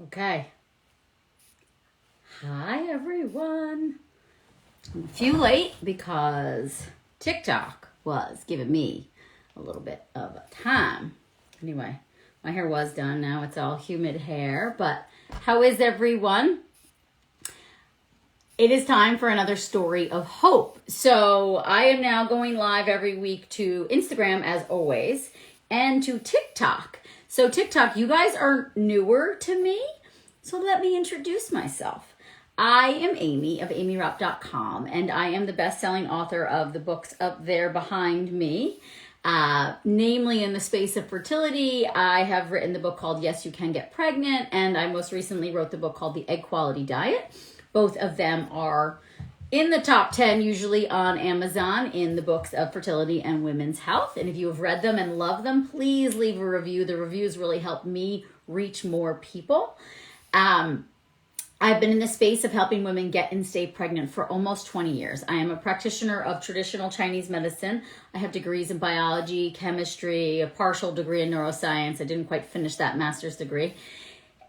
Okay. Hi, everyone. I'm a few late because TikTok was giving me a little bit of a time. Anyway, my hair was done. Now it's all humid hair. But how is everyone? It is time for another story of hope. So I am now going live every week to Instagram, as always, and to TikTok. So TikTok, you guys are newer to me. So let me introduce myself. I am Aimee of AimeeRaupp.com, and I am the best-selling author of the books up there behind me. Namely in the space of fertility, I have written the book called Yes, You Can Get Pregnant, and I most recently wrote the book called The Egg Quality Diet. Both of them are in the top 10, usually on Amazon, in the books of fertility and women's health. And if you have read them and love them, please leave a review. The reviews really help me reach more people. I've been in the space of helping women get and stay pregnant for almost 20 years. I am a practitioner of traditional Chinese medicine. I have degrees in biology, chemistry, a partial degree in neuroscience. I didn't quite finish that master's degree.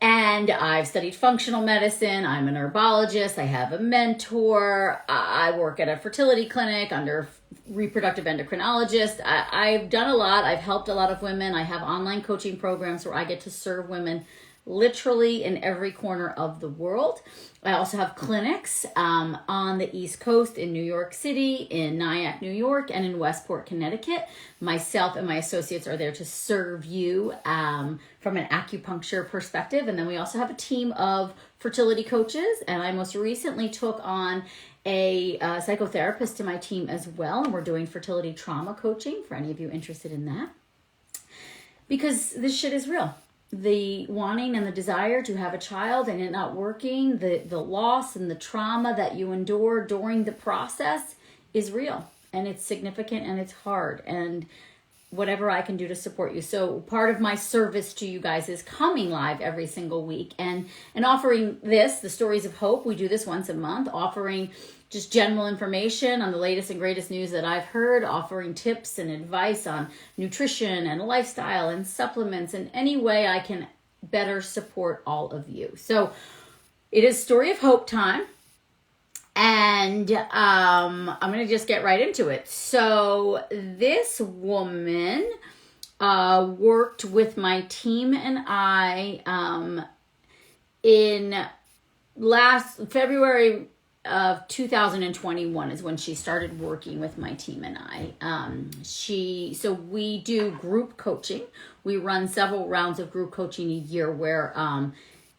And I've studied functional medicine. I'm an herbologist. I have a mentor. I work at a fertility clinic under reproductive endocrinologist. I've done a lot. I've helped a lot of women. I have online coaching programs where I get to serve women literally in every corner of the world. I also have clinics on the East Coast in New York City, in Nyack, New York, and in Westport, Connecticut. Myself and my associates are there to serve you from an acupuncture perspective. And then we also have a team of fertility coaches. And I most recently took on a psychotherapist to my team as well. And we're doing fertility trauma coaching for any of you interested in that. Because this shit is real. The wanting and the desire to have a child and it not working, the loss and the trauma that you endure during the process is real, and it's significant and it's hard, and whatever I can do to support you. So part of my service to you guys is coming live every single week and offering this, the stories of hope. We do this once a month, offering just general information on the latest and greatest news that I've heard, offering tips and advice on nutrition and lifestyle and supplements and any way I can better support all of you. So it is Story of Hope time. And I'm going to just get right into it. So this woman worked with my team and I in last February of 2021 is when she started working with my team and I. So we do group coaching. We run several rounds of group coaching a year where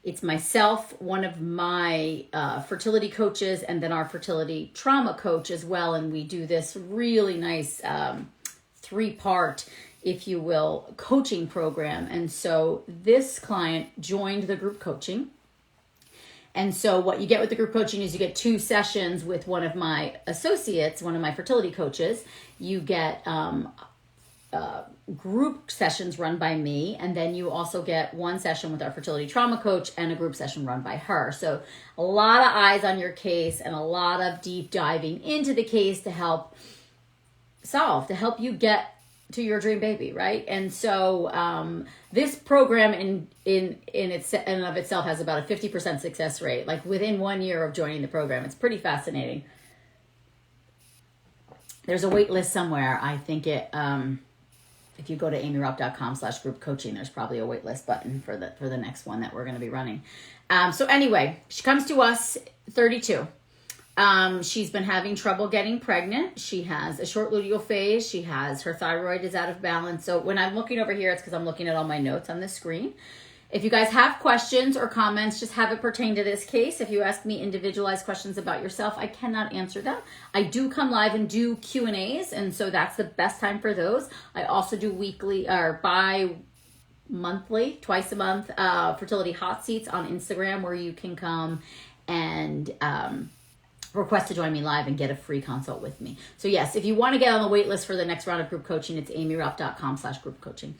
it's myself, one of my fertility coaches, and then our fertility trauma coach as well. And we do this really nice 3-part, if you will, coaching program. And so this client joined the group coaching. And so what you get with the group coaching is you get 2 sessions with one of my associates, one of my fertility coaches. You get group sessions run by me, and then you also get 1 session with our fertility trauma coach and a group session run by her. So a lot of eyes on your case and a lot of deep diving into the case to help you get to your dream baby, right? And so this program in and of itself has about a 50% success rate, like within 1 year of joining the program. It's pretty fascinating. There's a wait list somewhere. I think it if you go to AimieRaupp.com/group coaching, there's probably a wait list button for the next one that we're going to be running. So anyway, she comes to us 32. She's been having trouble getting pregnant. She has a short luteal phase. Her thyroid is out of balance. So when I'm looking over here, it's because I'm looking at all my notes on the screen. If you guys have questions or comments, just have it pertain to this case. If you ask me individualized questions about yourself, I cannot answer them. I do come live and do Q&As, and so that's the best time for those. I also do weekly or bi-monthly, twice a month, fertility hot seats on Instagram where you can come and request to join me live and get a free consult with me. So yes, if you want to get on the wait list for the next round of group coaching, it's AimieRaupp.com/group coaching.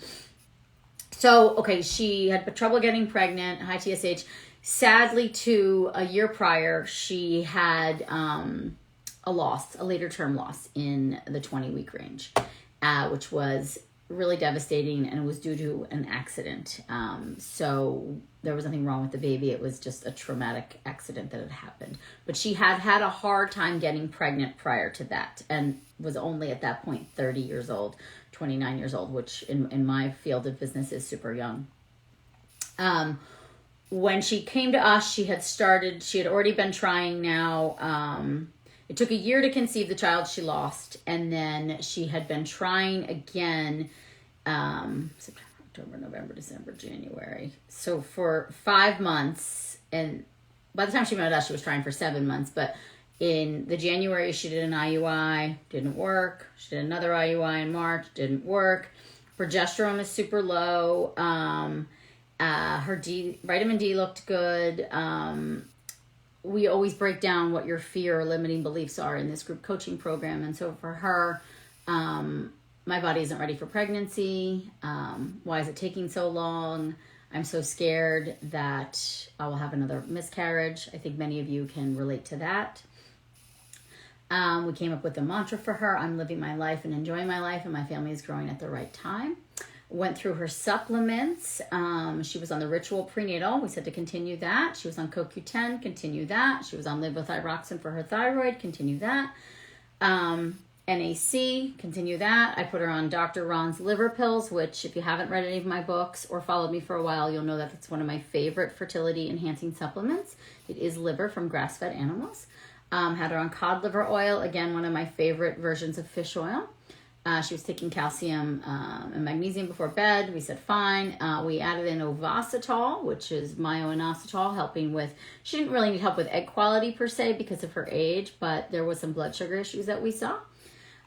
So, okay, she had trouble getting pregnant, high TSH. Sadly, a year prior, she had a later term loss in the 20-week range, which was really devastating, and it was due to an accident. So there was nothing wrong with the baby. It was just a traumatic accident that had happened. But she had had a hard time getting pregnant prior to that, and was only at that point 30 years old, 29 years old, which in my field of business is super young. When she came to us, she had already been trying now. It took a year to conceive the child she lost, and then she had been trying again, September, October, November, December, January. So for 5 months, and by the time she met us, she was trying for 7 months, but in the January, she did an IUI, didn't work. She did another IUI in March, didn't work. Progesterone is super low. Her vitamin D looked good. We always break down what your fear or limiting beliefs are in this group coaching program. And so for her, my body isn't ready for pregnancy. Why is it taking so long? I'm so scared that I will have another miscarriage. I think many of you can relate to that. We came up with a mantra for her. I'm living my life and enjoying my life, and my family is growing at the right time. Went through her supplements. She was on the Ritual Prenatal. We said to continue that. She was on CoQ10, continue that. She was on levothyroxine for her thyroid, continue that. L.Ac, continue that. I put her on Dr. Ron's liver pills, which if you haven't read any of my books or followed me for a while, you'll know that it's one of my favorite fertility enhancing supplements. It is liver from grass-fed animals. Had her on cod liver oil, again, one of my favorite versions of fish oil. She was taking calcium and magnesium before bed. We said fine. We added in ovasitol, which is myo-inositol, helping with, she didn't really need help with egg quality per se because of her age, but there was some blood sugar issues that we saw.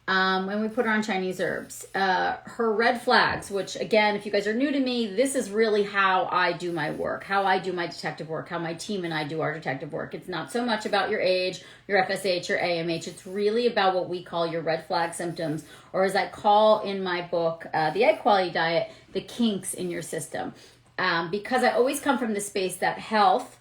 When we put her on Chinese herbs, her red flags, which again, if you guys are new to me, this is really how I do my work, how I do my detective work, how my team and I do our detective work. It's not so much about your age, your FSH, your AMH. It's really about what we call your red flag symptoms, or as I call in my book, The Egg Quality Diet, the kinks in your system. Because I always come from the space that health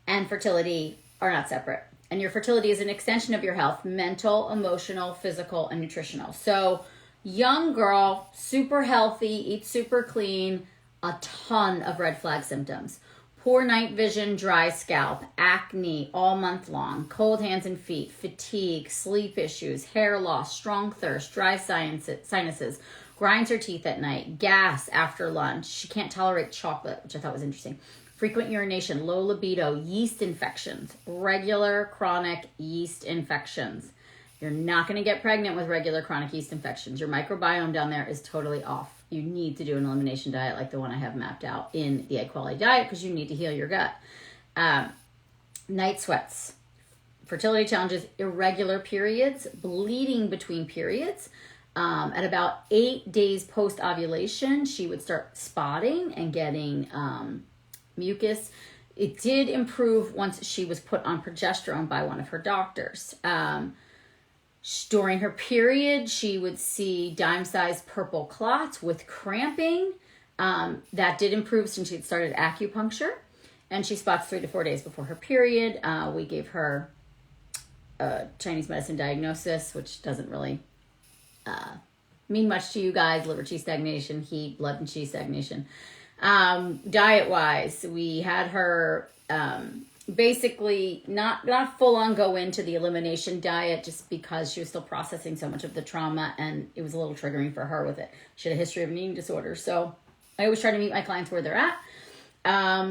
and fertility are not separate. And your fertility is an extension of your health, mental, emotional, physical, and nutritional. So young girl, super healthy, eats super clean, a ton of red flag symptoms. Poor night vision, dry scalp, acne all month long, cold hands and feet, fatigue, sleep issues, hair loss, strong thirst, dry sinuses, grinds her teeth at night, gas after lunch. She can't tolerate chocolate, which I thought was interesting. Frequent urination, low libido, yeast infections, regular chronic yeast infections. You're not going to get pregnant with regular chronic yeast infections. Your microbiome down there is totally off. You need to do an elimination diet like the one I have mapped out in the Egg Quality Diet because you need to heal your gut. Night sweats, fertility challenges, irregular periods, bleeding between periods. At about 8 days post-ovulation, she would start spotting and getting mucus. It did improve once she was put on progesterone by one of her doctors. During her period, she would see dime-sized purple clots with cramping. That did improve since she had started acupuncture. And she spots 3 to 4 days before her period. We gave her a Chinese medicine diagnosis, which doesn't really mean much to you guys. Liver qi stagnation, heat, blood and qi stagnation. Diet wise, we had her basically not full on go into the elimination diet just because she was still processing so much of the trauma and it was a little triggering for her with it. She had a history of an eating disorder. So I always try to meet my clients where they're at.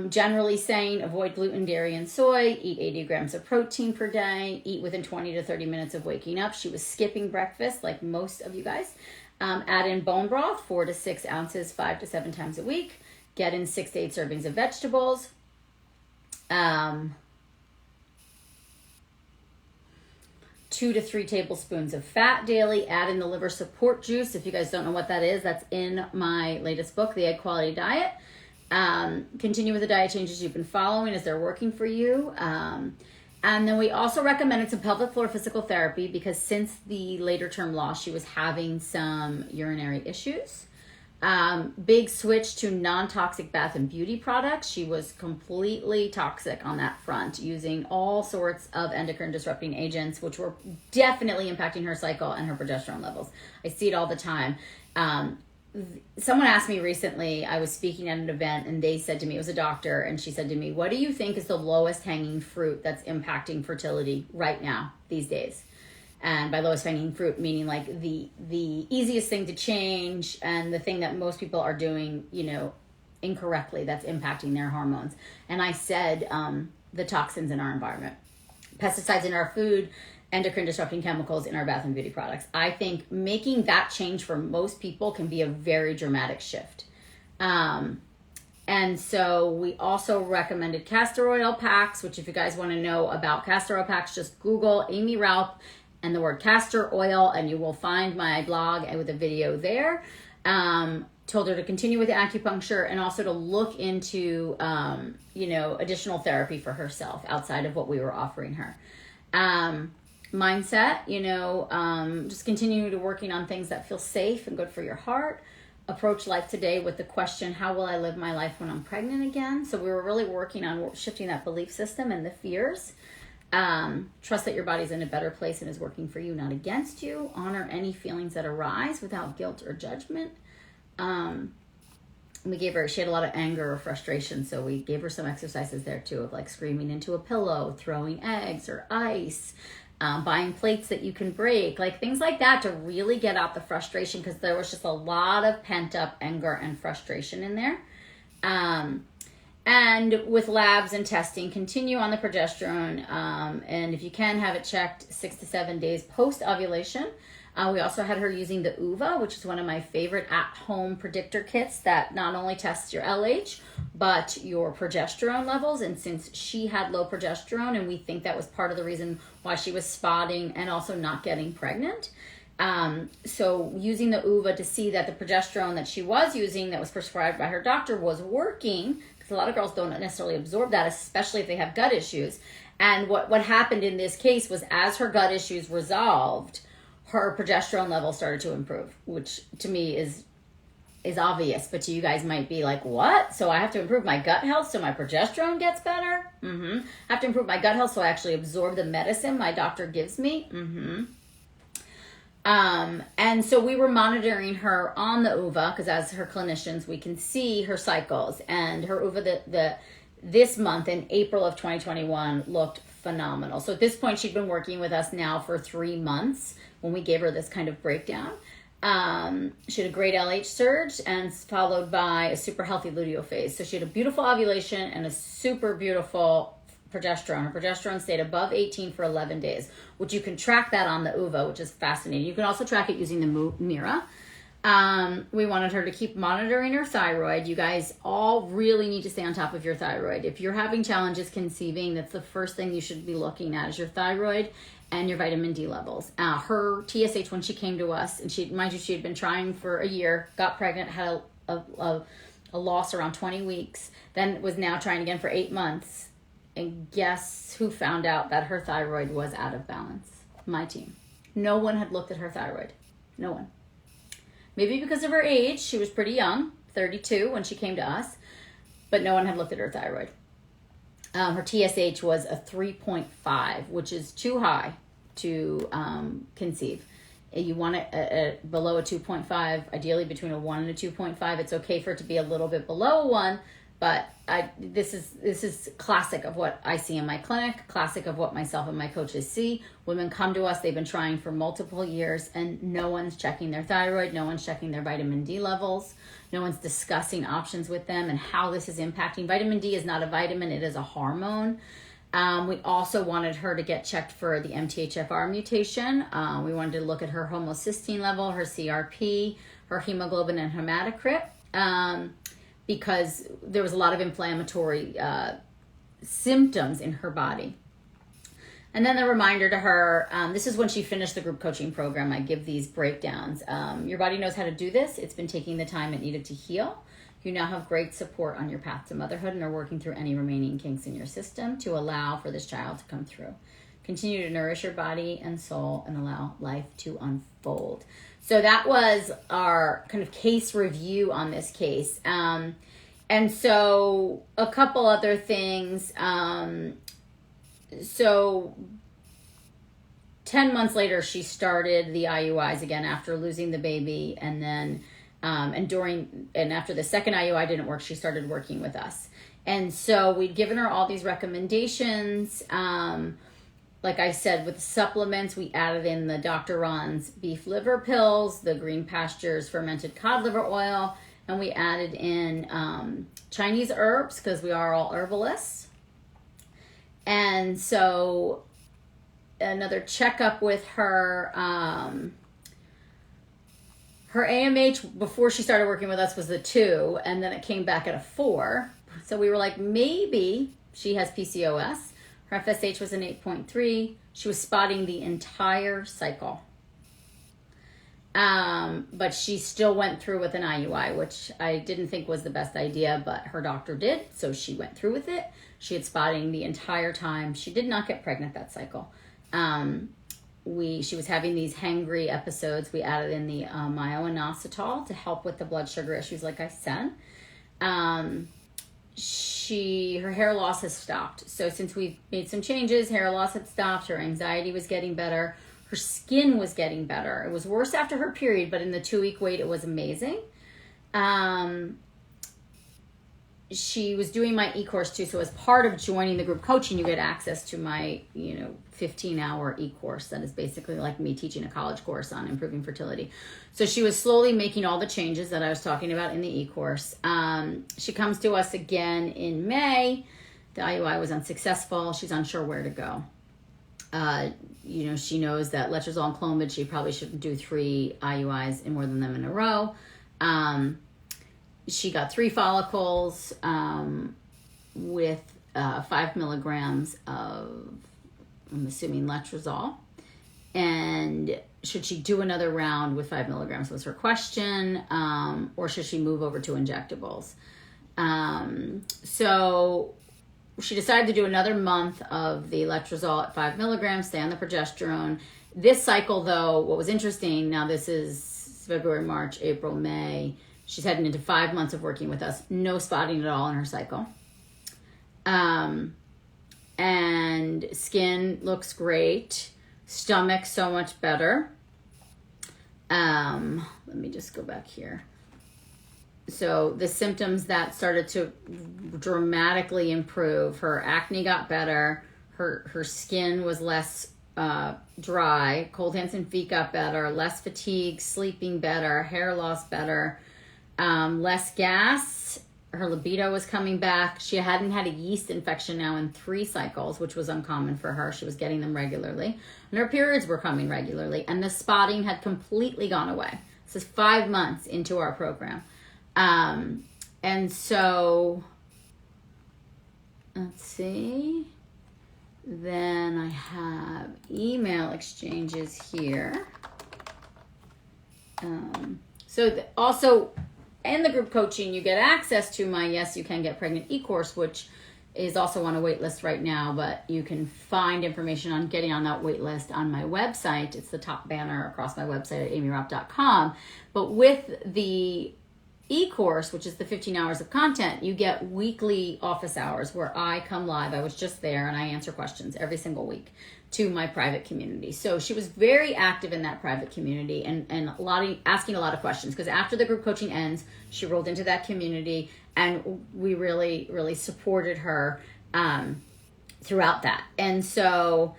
Generally saying avoid gluten, dairy, and soy, eat 80 grams of protein per day, eat within 20 to 30 minutes of waking up. She was skipping breakfast like most of you guys. Add in bone broth, 4 to 6 ounces, 5 to 7 times a week. Get in 6 to 8 servings of vegetables. 2 to 3 tablespoons of fat daily. Add in the liver support juice. If you guys don't know what that is, that's in my latest book, The Egg Quality Diet. Continue with the diet changes you've been following as they're working for you. And then we also recommended some pelvic floor physical therapy because since the later term loss, she was having some urinary issues. Big switch to non-toxic bath and beauty products. She was completely toxic on that front, using all sorts of endocrine disrupting agents, which were definitely impacting her cycle and her progesterone levels. I see it all the time. someone asked me recently, I was speaking at an event, and they said to me, it was a doctor, and she said to me, what do you think is the lowest hanging fruit that's impacting fertility right now, these days? And by lowest hanging fruit, meaning like the easiest thing to change and the thing that most people are doing, incorrectly, that's impacting their hormones. And I said, the toxins in our environment, pesticides in our food, endocrine disrupting chemicals in our bath and beauty products. I think making that change for most people can be a very dramatic shift. And so we also recommended castor oil packs, which if you guys want to know about castor oil packs, just Google Aimee Raupp and the word castor oil, and you will find my blog with a video there. Told her to continue with acupuncture and also to look into, additional therapy for herself outside of what we were offering her. Mindset, just continue to working on things that feel safe and good for your heart. Approach life today with the question, how will I live my life when I'm pregnant again? So we were really working on shifting that belief system and the fears. Trust that your body's in a better place and is working for you, not against you. Honor any feelings that arise without guilt or judgment. We gave her, she had a lot of anger or frustration, so we gave her some exercises there too, of like screaming into a pillow, throwing eggs or ice, buying plates that you can break, like things like that to really get out the frustration, because there was just a lot of pent up anger and frustration in there. And with labs and testing, continue on the progesterone, and if you can, have it checked 6 to 7 days post ovulation. We also had her using the UVA, which is one of my favorite at-home predictor kits that not only tests your LH, but your progesterone levels. And since she had low progesterone, and we think that was part of the reason why she was spotting and also not getting pregnant. So using the UVA to see that the progesterone that she was using that was prescribed by her doctor was working, because a lot of girls don't necessarily absorb that, especially if they have gut issues. And what happened in this case was, as her gut issues resolved, her progesterone level started to improve, which to me is obvious, but to you guys might be like, what? So I have to improve my gut health so my progesterone gets better? I have to improve my gut health so I actually absorb the medicine my doctor gives me? And so we were monitoring her on the UVA, because as her clinicians, we can see her cycles, and her UVA this month in April of 2021 looked phenomenal. So at this point, she'd been working with us now for 3 months when we gave her this kind of breakdown. She had a great LH surge and followed by a super healthy luteal phase. So she had a beautiful ovulation and a super beautiful progesterone. Her progesterone stayed above 18 for 11 days, which you can track that on the UVA, which is fascinating. You can also track it using the Mira. We wanted her to keep monitoring her thyroid. You guys all really need to stay on top of your thyroid. If you're having challenges conceiving, that's the first thing you should be looking at, is your thyroid and your vitamin D levels. Her TSH, when she came to us, and she had been trying for a year, got pregnant, had a loss around 20 weeks, then was now trying again for 8 months. And guess who found out that her thyroid was out of balance? My team. No one had looked at her thyroid. No one. Maybe because of her age, she was pretty young, 32 when she came to us, but no one had looked at her thyroid. Her TSH was a 3.5, which is too high to conceive. You want it below a 2.5, ideally between a 1 and a 2.5. It's okay for it to be a little bit below a 1, but this is classic of what I see in my clinic, classic of what myself and my coaches see. Women come to us, they've been trying for multiple years, and no one's checking their thyroid, no one's checking their vitamin D levels, no one's discussing options with them and how this is impacting. Vitamin D is not a vitamin, it is a hormone. We also wanted her to get checked for the MTHFR mutation. We wanted to look at her homocysteine level, her CRP, her hemoglobin, and hematocrit, because there was a lot of inflammatory symptoms in her body. And then the reminder to her, this is when she finished the group coaching program. I give these breakdowns. Your body knows how to do this. It's been taking the time it needed to heal. You now have great support on your path to motherhood and are working through any remaining kinks in your system to allow for this child to come through. Continue to nourish your body and soul and allow life to unfold. So that was our kind of case review on this case. And so a couple other things. So 10 months later, she started the IUIs again after losing the baby. And then And after the second IUI didn't work, she started working with us. And so we'd given her all these recommendations. Like I said, with supplements, we added in the Dr. Ron's beef liver pills, the Green Pastures fermented cod liver oil, and we added in Chinese herbs because we are all herbalists. And so another checkup with her, her AMH before she started working with us was a 2, and then it came back at a 4. So we were like, maybe she has PCOS. Her FSH was an 8.3. She was spotting the entire cycle. But she still went through with an IUI, which I didn't think was the best idea, but her doctor did, so she went through with it. She had spotting the entire time. She did not get pregnant that cycle. She was having these hangry episodes. We added in the myo-inositol to help with the blood sugar issues, like I said. Her hair loss has stopped. So since we've made some changes, hair loss had stopped. Her anxiety was getting better. Her skin was getting better. It was worse after her period, but in the 2-week wait, it was amazing. She was doing my eCourse too. So as part of joining the group coaching, you get access to my, 15-hour eCourse. That is basically like me teaching a college course on improving fertility. So she was slowly making all the changes that I was talking about in the eCourse. She comes to us again in May. The IUI was unsuccessful. She's unsure where to go. She knows that letrozole and Clomid, she probably shouldn't do 3 IUIs and more than them in a row. She got 3 follicles with 5 milligrams of, I'm assuming, letrozole. And should she do another round with 5 milligrams was her question, or should she move over to injectables? So she decided to do another month of the letrozole at 5 milligrams, stay on the progesterone. This cycle, though, what was interesting, now this is February, March, April, May. She's heading into 5 months of working with us. No spotting at all in her cycle. And skin looks great. Stomach so much better. Let me just go back here. So the symptoms that started to dramatically improve. Her acne got better. Her skin was less dry. Cold hands and feet got better. Less fatigue, sleeping better, hair loss better. Less gas. Her libido was coming back. She hadn't had a yeast infection now in 3 cycles, which was uncommon for her. She was getting them regularly. And her periods were coming regularly. And the spotting had completely gone away. This is 5 months into our program. And so, let's see. Then I have email exchanges here. Also, in the group coaching, you get access to my Yes, You Can Get Pregnant eCourse, which is also on a wait list right now, but you can find information on getting on that wait list on my website. It's the top banner across my website at aimeeraupp.com. But with the eCourse, which is the 15 hours of content, you get weekly office hours where I come live. I was just there and I answer questions every single week to my private community. So she was very active in that private community and asking a lot of questions, because after the group coaching ends, she rolled into that community and we really, really supported her throughout that. And so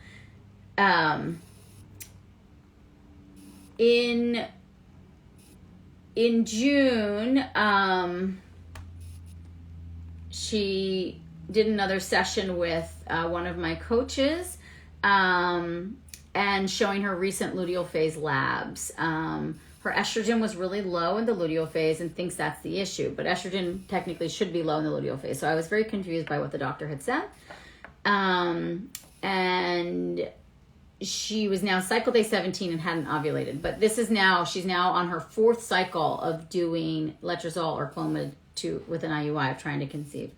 in June, she did another session with one of my coaches, and showing her recent luteal phase labs. Her estrogen was really low in the luteal phase and thinks that's the issue, but estrogen technically should be low in the luteal phase. So I was very confused by what the doctor had said. And she was now cycle day 17 and hadn't ovulated, but she's now on her 4th cycle of doing letrozole or Clomid with an IUI of trying to conceive.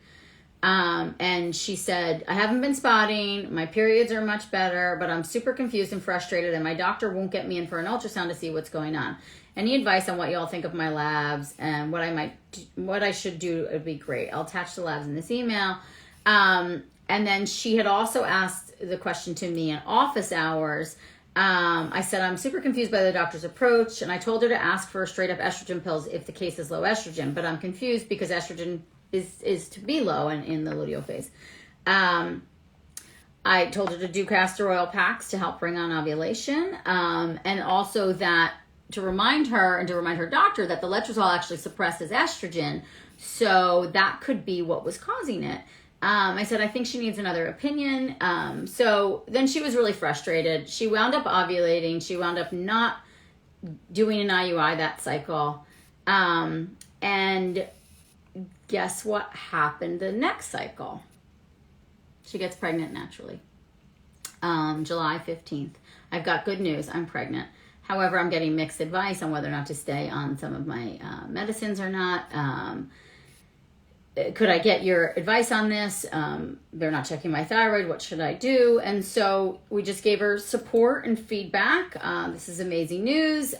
And she said, I haven't been spotting, my periods are much better, but I'm super confused and frustrated, and my doctor won't get me in for an ultrasound to see what's going on. Any advice on what y'all think of my labs and what I should do would be great. I'll attach the labs in this email. And then she had also asked the question to me in office hours, I said, I'm super confused by the doctor's approach, and I told her to ask for straight up estrogen pills if the case is low estrogen, but I'm confused because estrogen is to be low in the luteal phase. I told her to do castor oil packs to help bring on ovulation, and also that to remind her and to remind her doctor that the letrozole actually suppresses estrogen, so that could be what was causing it. I said, I think she needs another opinion. So then she was really frustrated. She wound up ovulating. She wound up not doing an IUI that cycle. And guess what happened the next cycle? She gets pregnant naturally. July 15th. I've got good news. I'm pregnant. However, I'm getting mixed advice on whether or not to stay on some of my medicines or not. Could I get your advice on this? They're not checking my thyroid. What should I do? And so we just gave her support and feedback. This is amazing news.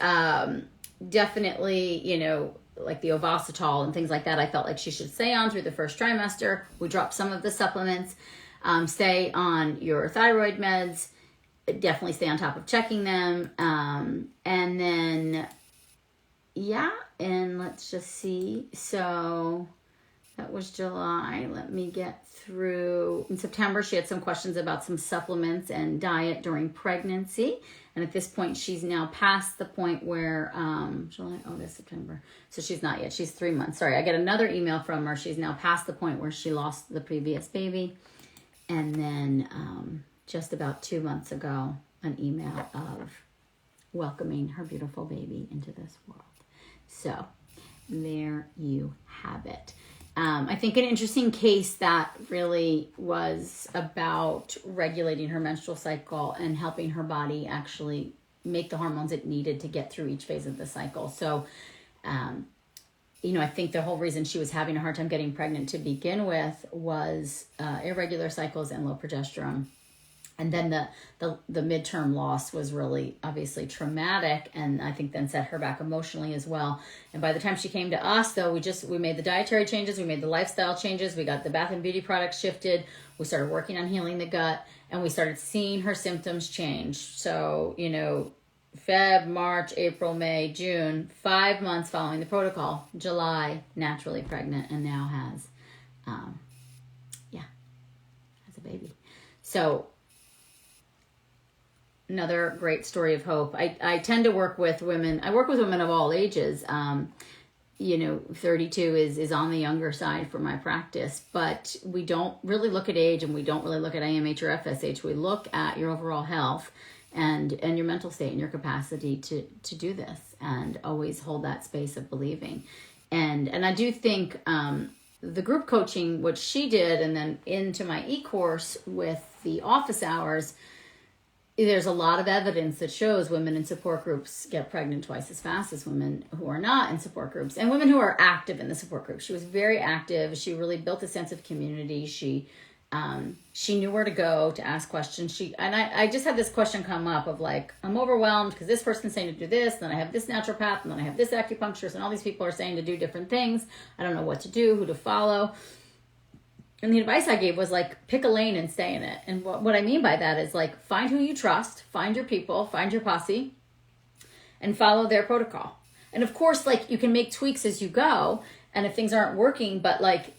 Definitely, you know, like the Ovasitol and things like that, I felt like she should stay on through the first trimester. We dropped some of the supplements. Stay on your thyroid meds. Definitely stay on top of checking them. And then, yeah, and let's just see. So that was July. Let me get through. In September, she had some questions about some supplements and diet during pregnancy. And at this point, she's now past the point where, July, August, September. So she's not yet. She's 3 months. Sorry, I get another email from her. She's now past the point where she lost the previous baby. And then just about 2 months ago, an email of welcoming her beautiful baby into this world. So there you have it. I think an interesting case that really was about regulating her menstrual cycle and helping her body actually make the hormones it needed to get through each phase of the cycle. So, you know, I think the whole reason she was having a hard time getting pregnant to begin with was irregular cycles and low progesterone. And then the midterm loss was really obviously traumatic, and I think then set her back emotionally as well. And by the time she came to us, though, we made the dietary changes, we made the lifestyle changes, we got the bath and beauty products shifted, we started working on healing the gut, and we started seeing her symptoms change. So, you know, Feb, March, April, May, June, 5 months following the protocol, July, naturally pregnant, and now has a baby. So another great story of hope. I tend to work with women. I work with women of all ages. You know, 32 is on the younger side for my practice, but we don't really look at age, and we don't really look at AMH or FSH. We look at your overall health and your mental state and your capacity to do this, and always hold that space of believing. And I do think the group coaching, which she did, and then into my eCourse with the office hours, there's a lot of evidence that shows women in support groups get pregnant twice as fast as women who are not in support groups, and women who are active in the support group. She was very active. She really built a sense of community. She knew where to go to ask questions. I just had this question come up of like, I'm overwhelmed because this person's saying to do this, and then I have this naturopath, and then I have this acupuncturist, and all these people are saying to do different things. I don't know what to do, who to follow. And the advice I gave was like, pick a lane and stay in it. And what I mean by that is like, find who you trust, find your people, find your posse, and follow their protocol. And of course, like, you can make tweaks as you go, and if things aren't working, but like,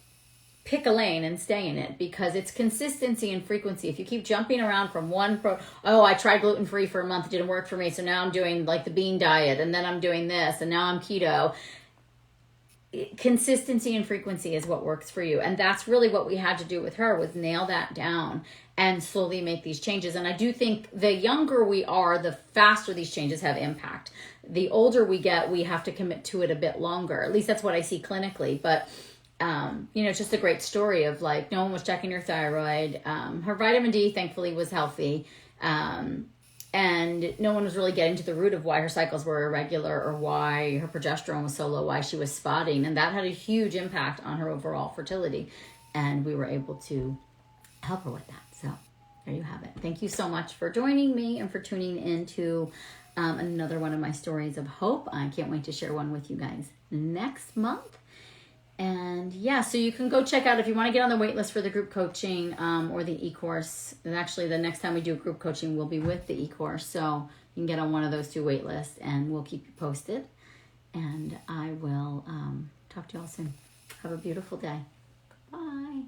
pick a lane and stay in it, because it's consistency and frequency. If you keep jumping around from I tried gluten-free for a month, it didn't work for me, so now I'm doing like the bean diet, and then I'm doing this, and now I'm keto. Consistency and frequency is what works for you. And that's really what we had to do with her, was nail that down and slowly make these changes. And I do think the younger we are, the faster these changes have impact. The older we get, we have to commit to it a bit longer. At least that's what I see clinically. But you know, it's just a great story of like, no one was checking her thyroid. Her vitamin D, thankfully, was healthy. And no one was really getting to the root of why her cycles were irregular, or why her progesterone was so low, why she was spotting. And that had a huge impact on her overall fertility. And we were able to help her with that. So there you have it. Thank you so much for joining me and for tuning into another one of my stories of hope. I can't wait to share one with you guys next month. And yeah, so you can go check out if you want to get on the wait list for the group coaching or the eCourse. And actually, the next time we do a group coaching, we'll be with the eCourse. So you can get on one of those two wait lists and we'll keep you posted. And I will talk to you all soon. Have a beautiful day. Bye.